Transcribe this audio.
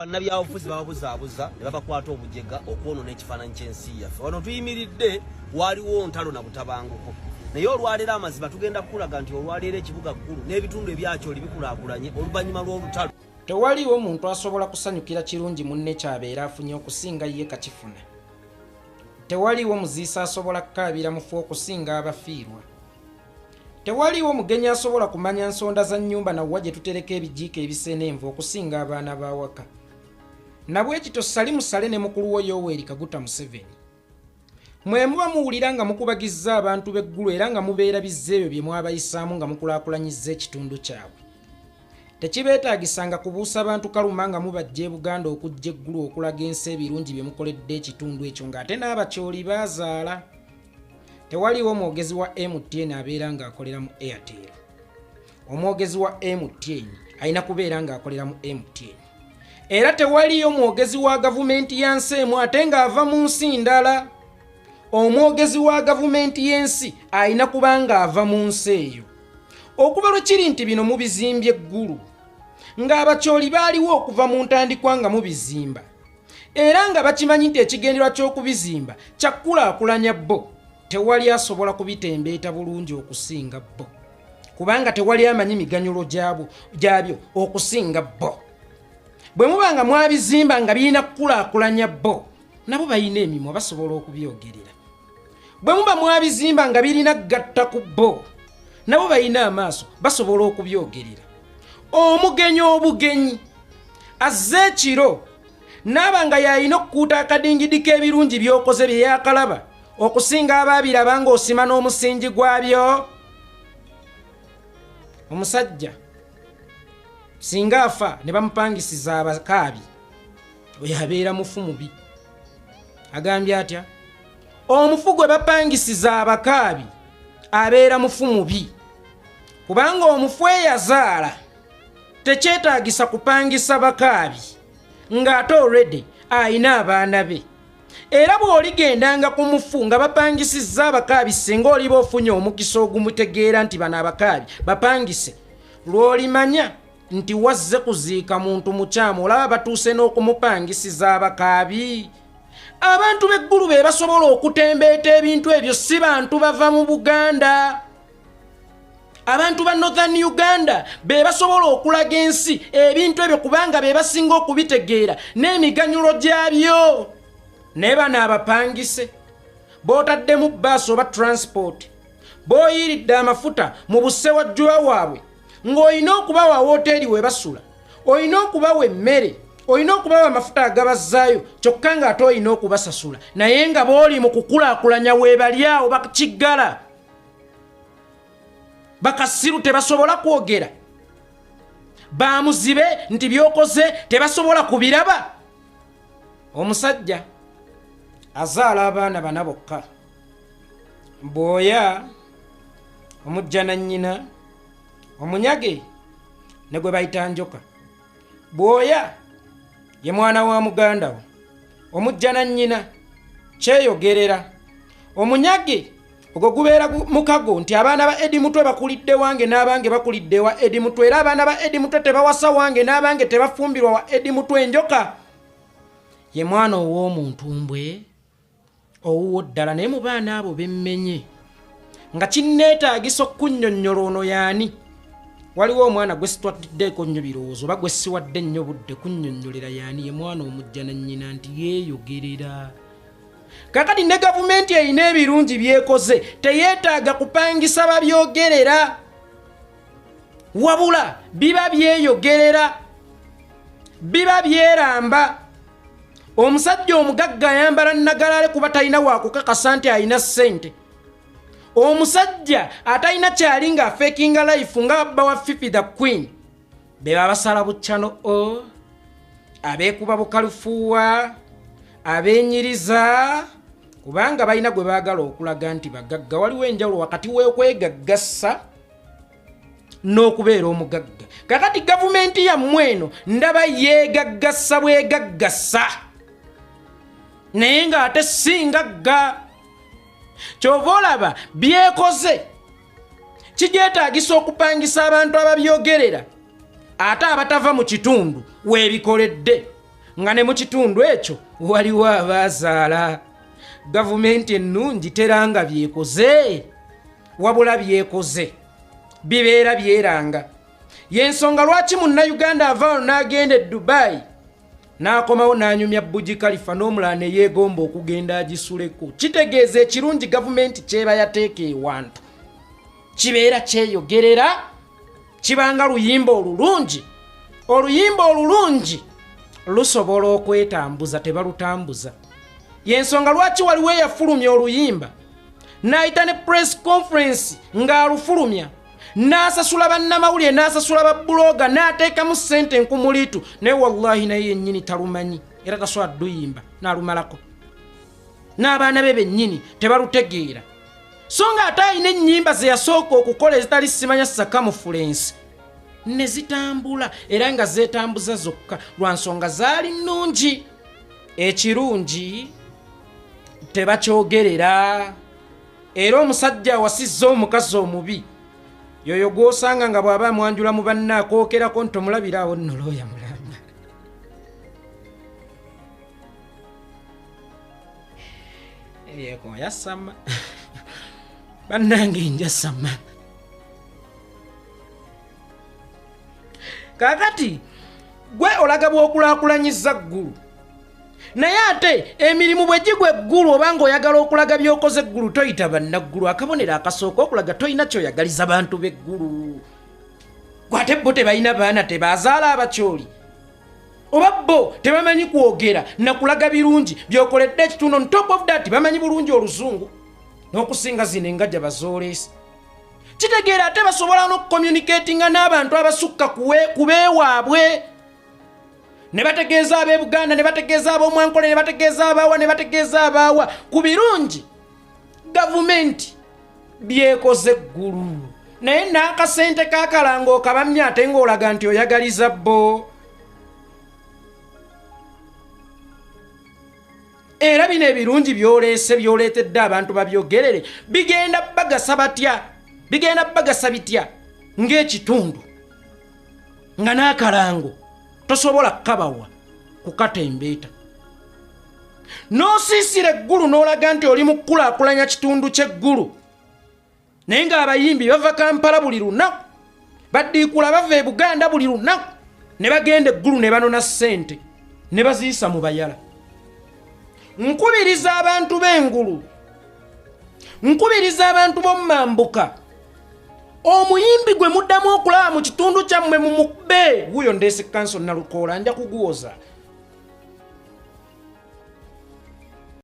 Bannabyabufuzi bababuzaabuza ne babakwata obujega okwonoona ekifaananyi ky'ensi yaffe. Wano tuyimiridde waliwo ntalo na butabanguko. Naye olwaleero amazima tugenda kukulaga nti olwaleero ekibuga Ggulu n'ebitundu ebyakyoli bikulaakulanye oluvannyuma lw'olutalo. Tewaliwo omuntu asobola kusanyukira kirungi munne ky'abeera afunye okusinga ye kakifuna. Tewaliwo muziisa asobola kukaabira mufu okusinga abafiirwa. Tewaliwo mugenyi asobola kumanya nsonda za nnyumba na wa gye tutereka ebijiiko ebisenenvu okusinga abaana b'awaka. Nabwekito sali musale ne mukulu wo Yoweri Kaguta Museveni. Mwe muba muwulira nga mukubagizza abantu b'Eggulu era nga mubeera bizze ebyo bye mwabayisaamu nga mukulaakulanyizza ekitundu kyabwe. Tekibeetaagisanga kubuusa abantu kaluma nga mubajja e Buganda okujja Eggulu okulaga ensi ebirungi bye mukoledde ekitundu ekyo ng'ate n'abakyoli baazaala. Tewaliwo omwogezi wa MTN abeera ng'akolera mu Airtel. Omwogezi wa MTN alina kubeera ng'akolera mu MTN. Era tewaliyo omwogezi wa gavumenti ya nsi emu ate ng'ava mu nsi ndala. Omwogezi wa gavumenti y'ensi alina kuba ng'ava mu nsi eyo. Okuba lwe kiri nti bino mubizimbye Eggulu, ng'abakyoli baaliwo okuva mu ntandikwa nga mubizimba. Era nga bakimanyi nti ekigendererwa ky'okubizimba kyakulaakulanya bo. Tewali asobola kubitembeeta bulungi okusinga bo. Kubanga tewali amanyi miganyulo gyabyo okusinga bo. Bwe muba nga mwabizimba nga birina kukulaakulanya bo, nabo balina emimwa basobola okubyogerera. Bwe muba mwabizimba nga birina gatta ku bo, nabo balina amaaso basobola okubyogerera. Omugenyi obugenyi azze ekiro n'aba nga yalina okukuuta akadingidi k'ebirungi by'okoze bye yakalaba okusinga abaabiraba ng'osima n'omusingi gwabyo. Omusajja singa afa ne bamupangisiza abakaabi oyo abeera mufu mubi. Agambye atya? Omufu gwe bapangisiza abakaabi abeera mufu mubi. Kubanga omufu eyazaala tekyetaagisa kupangisa bakaabi ng'ate already ayina abaana be. Era bw'oligendanga ku mufu nga bapangisizza abakaabi singa oliba ofunye omukisa ogumutegeera nti bano abakaabi bapangise, lw'olimanya nti wazze kuziika muntu mukyamu olaba batuuse n'okumupangisiza abakaabi. Abantu b'Eggulu be basobola okutembeeta ebintu ebyo si bantu bava mu Buganda. Abantu ba Northern Uganda be basobola okulaga ensi ebintu ebyo kubanga be basinga okubitegeera n'emiganyulo gyabyo. Ne bano abapangise b'otadde mu bbaasi oba transport, b'oyiridde amafuta mu bussewajjuba waabwe, ng'olina okubawa woteeri we basula, olina okubawa emmere, olina okubawa amafuta agabazzaayo, kyokka ng'ate olina okubasasula, naye nga b'oli mu kukulaakulanya weebali awo bakiggala. Bakasiru tebasobola kwogera, bamuzibe nti by'okoze tebasobola kubiraba. Omusajja azaala abaana bana bokka, Bwoya, omujja na nnyina, omunyage ne gwe bayita Njoka. Bwoya ye mwana wa muganda we, omujja na nnyina kyeyogerera. Omunyage ogwo gubeera mukago nti abaana ba Edi Mutwe bakulidde wange n'abange bakulidde wa Edi Mutwe, era abaana ba Edi Mutwe tebawasa wange n'abange tebafumbirwa wa Edi Mutwe. Njoka ye mwana ow'omuntu mbwe owuwo ddala, naye mu baana abo bemmenye nga kinneetaagisa okunnyonnyola ono yaani. Waliwo omwana gwe sitwatiddeko nnyo birowoozo oba gwe siwadde nnyo budde kunnyonnyolera yaani, ye mwana omujja na nnyina nti yeeyogerera. Kakati ne gavumenti erina ebirungi byekoze teyeetaaga kupangisa babyogerera, wabula biba byeyogerera, biba byeramba. Omusajja omugagga ayambala nnagalale kuba talina wakukakasa nti alina ssente. Omusajja atalina kyali nga fakinga life nga bba wa Fifi the Queen be babasala buccano o, abeekuba bukalufuuwa, abeenyiriza, kubanga balina gwe baagala okulaga nti bagagga. Waliwo enjawulo wakati w'okwegaggasa n'okubeera omugagga. Kakati gavumenti yammwe eno ndaba yeegaggasa bwegaggasa naye ng'ate singagga. Kyova olaba byekoze kigyetaagisa okupangisa abantu ababyogerera ate abatava mu kitundu weebikoledde. nga ne mu kitundu ekyo waliwo abazaala. Gavumenti ennungi teranga byekoze wabula byekoze bibeera byeranga. Yensonga lwaki munnayuganda avaawo n'agenda e Dubai n'akomawo n'anyumya Burj Khalifa n'omulala ne yeegomba okugenda agisuleko. Kitegeeza ekirungi gavumenti kyeba yateeka ewantu kibeera kyeyogerera, kibanga luyimba olulungi. Oluyimba olulungi lusobola okwetambuza, tebalutambuza. Yensonga lwaki waliwo eyafulumya oluyimba n'ayita ne press conference ng'alufulumya n'asasula bannamawulire n'asasula babbuloga n'ateekamu ssente nkumulitu, naye wallahi naye yennyini talumanyi era tasobola duyimba n'alumalako. N'abaana be bennyini tebalutegeera, so nga ate alina ennyimba ze yasooka okukola ezitali simanya sakamufulensi ne zitambula era nga zeetambuza zokka lwa nsonga zaali nnungi. Ekirungi tebakyogerera. Era omusajja awasizza omukazi omubi yoyo gw'osanga nga bw'aba amwanjula mu banne akookerako nti omulabira awo nno looya mulamba. Eyeko yasama bannange njasama. Kakati gwe olaga bw'okulaakulanyiza Eggulu, naye ate emirimu bwe gigwa Eggulu obanga oyagala okulaga by'okoze Eggulu toyita bannaggulu. Akabonero akasooka okulaga toyina kyoyagaliza bantu b'Eggulu. Gwate bo tebalina baana, tebazaala abakyoli, oba bo tebamanyi kwogera nakulaga birungi by'okoledde ekitundu. On top of that bamanyi bulungi Oluzungu n'okusinga zino engajja bazooleese. Kitegeera ate basobola n'okucommunicatinga n'abantu abasukka ku beewaabwe. Ne bategeeza ab'e Buganda, ne bategeeza ab'Omwankole, ne bategeeza abaawa, ne bategeeza abaawa ku birungi gavumenti byekoze Eggulu. Naye n'akasente kakalango okabamya ate ng'olaga nti oyagaliza bo. Era bino ebirungi byoleese byoleetedde abantu babyogerere bigenda bagasa batya, bigenda bagasa bitya ng'ekitundu nga n'akalango tosobola kabawa kukatembeeta. N'osiisira Eggulu n'olaga nti oli mu kukulaakulanya kitundu ky'Eggulu, naye ng'abayimbi bava Kampala buli lunaku, baddiikula bava e Buganda buli lunaku, ne bagenda Eggulu ne banona ssente ne baziyisa mu bayala. Nkubiriza abantu b'Engulu, nkubiriza abantu b'Omumambuka, omuyimbi gwe muddamu okulaba mu kitundu kyammwe mu mukube guyo Ndeese Kanso Nalukoola nja kuguwoza